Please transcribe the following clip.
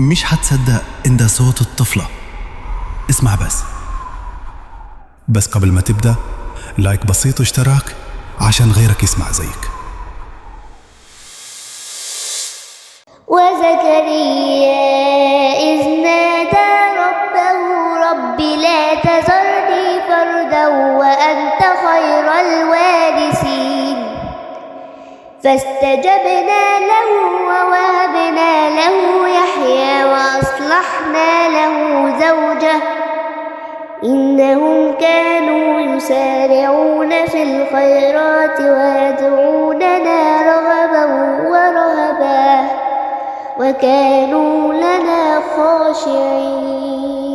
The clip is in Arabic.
مش حتصدق إن ده صوت الطفلة. اسمع بس قبل ما تبدأ، لايك بسيط واشتراك عشان غيرك يسمع زيك. وزكريا إذ نادى ربه رب لا تذرني فردا وأنت خير الوارثين فاستجبنا له ووهبنا له يحيى وأصلحنا له زوجه إنهم كانوا يسارعون في الخيرات ويدعوننا رغبا ورهبا وكانوا لنا خاشعين.